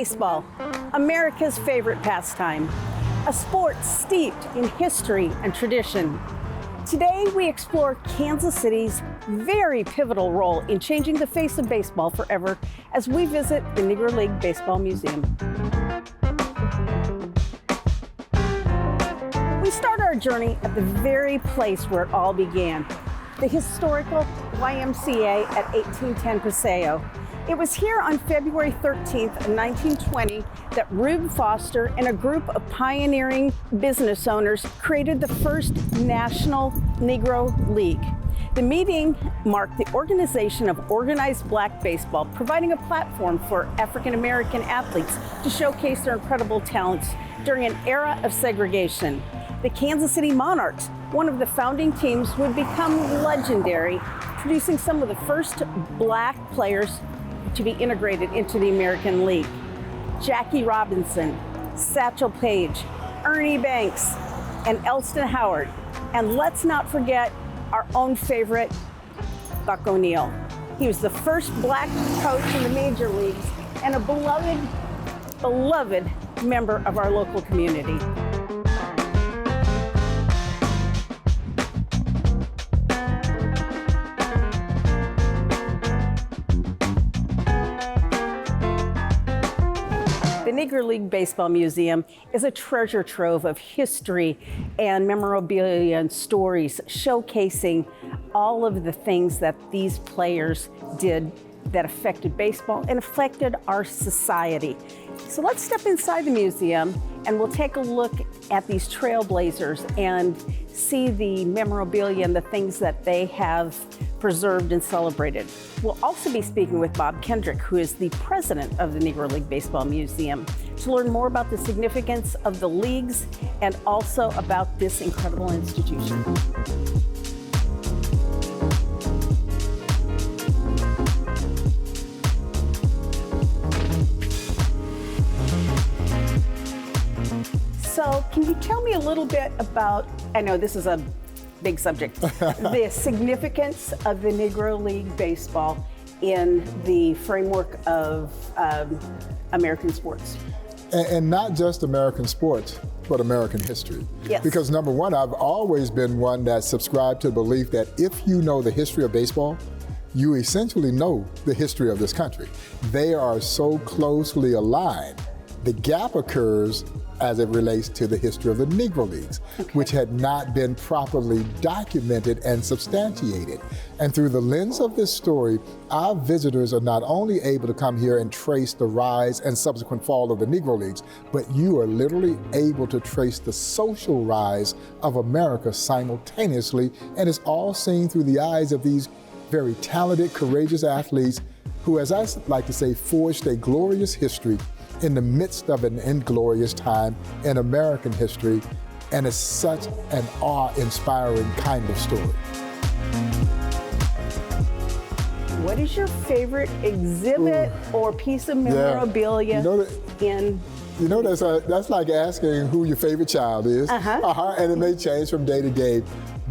Baseball, America's favorite pastime, a sport steeped in history and tradition. Today, we explore Kansas City's very pivotal role in changing the face of baseball forever as we visit the Negro League Baseball Museum. We start our journey at the very place where it all began, the historical YMCA at 1810 Paseo. It was here on February 13th, 1920, that Rube Foster and a group of pioneering business owners created the first National Negro League. The meeting marked the organization of organized black baseball, providing a platform for African American athletes to showcase their incredible talents during an era of segregation. The Kansas City Monarchs, one of the founding teams, would become legendary, producing some of the first black players to be integrated into the American League. Jackie Robinson, Satchel Paige, Ernie Banks, and Elston Howard. And let's not forget our own favorite, Buck O'Neil. He was the first black coach in the major leagues and a beloved member of our local community. The Negro League Baseball Museum is a treasure trove of history and memorabilia and stories showcasing all of the things that these players did that affected baseball and affected our society. So let's step inside the museum and we'll take a look at these trailblazers and see the memorabilia and the things that they have preserved and celebrated. We'll also be speaking with Bob Kendrick, who is the president of the Negro League Baseball Museum, to learn more about the significance of the leagues and also about this incredible institution. So can you tell me a little bit about, I know this is a big subject, the significance of the Negro League Baseball in the framework of American sports? And not just American sports, but American history. Yes. Because number one, I've always been one that subscribed to the belief that if you know the history of baseball, you essentially know the history of this country. They are so closely aligned. The gap occurs as it relates to the history of the Negro Leagues, which had not been properly documented and substantiated. And through the lens of this story, our visitors are not only able to come here and trace the rise and subsequent fall of the Negro Leagues, but you are literally able to trace the social rise of America simultaneously, and it's all seen through the eyes of these very talented, courageous athletes who, as I like to say, forged a glorious history in the midst of an inglorious time in American history, and it's such an awe-inspiring kind of story. What is your favorite exhibit or piece of memorabilia You know, that's like asking who your favorite child is. And it may change from day to day.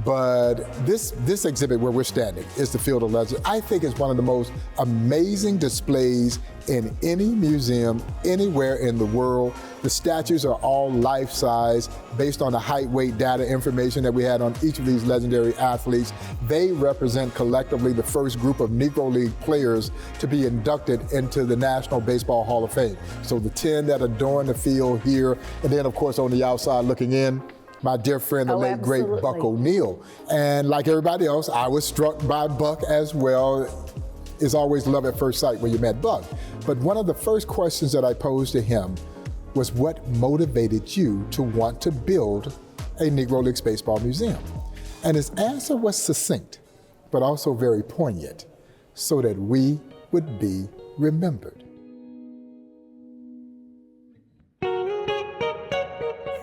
But this exhibit where we're standing is the Field of Legends. I think it's one of the most amazing displays in any museum anywhere in the world. The statues are all life-size based on the height, weight, data, information that we had on each of these legendary athletes. They represent collectively the first group of Negro League players to be inducted into the National Baseball Hall of Fame. So the 10 that adorn the field here, and then of course on the outside looking in, my dear friend, the late great Buck O'Neil. And like everybody else, I was struck by Buck as well. It's always love at first sight when you met Buck. But one of the first questions that I posed to him was, what motivated you to want to build a Negro League Baseball Museum? And his answer was succinct, but also very poignant, so that we would be remembered.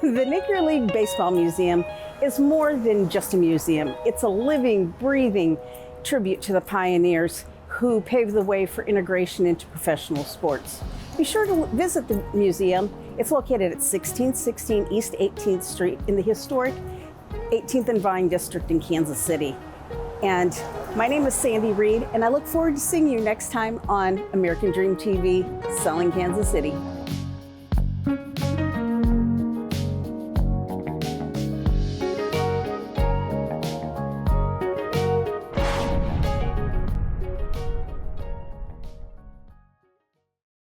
The Negro League Baseball Museum is more than just a museum. It's a living, breathing tribute to the pioneers who paved the way for integration into professional sports. Be sure to visit the museum. It's located at 1616 East 18th Street in the historic 18th and Vine District in Kansas City. And my name is Sandi Reed, and I look forward to seeing you next time on American Dream TV, Selling Kansas City.